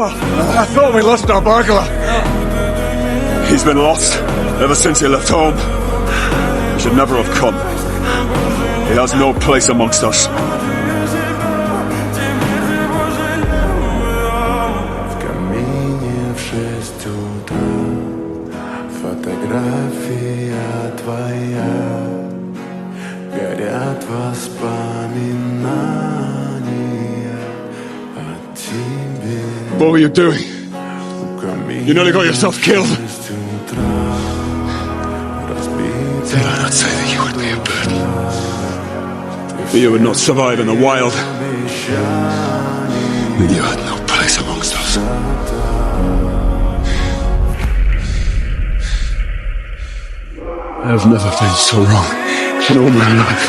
I thought we lost our burglar. He's been lost ever since he left home. He should never have come. He has no place amongst us. В камине в 6 утра фотография твоя. Горят воспоминания о тебе. What were you doing? You nearly got yourself killed. Did I not say that you would be a burden? That you would not survive in the wild. That you had no place amongst us. I have never been so wrong in all my life.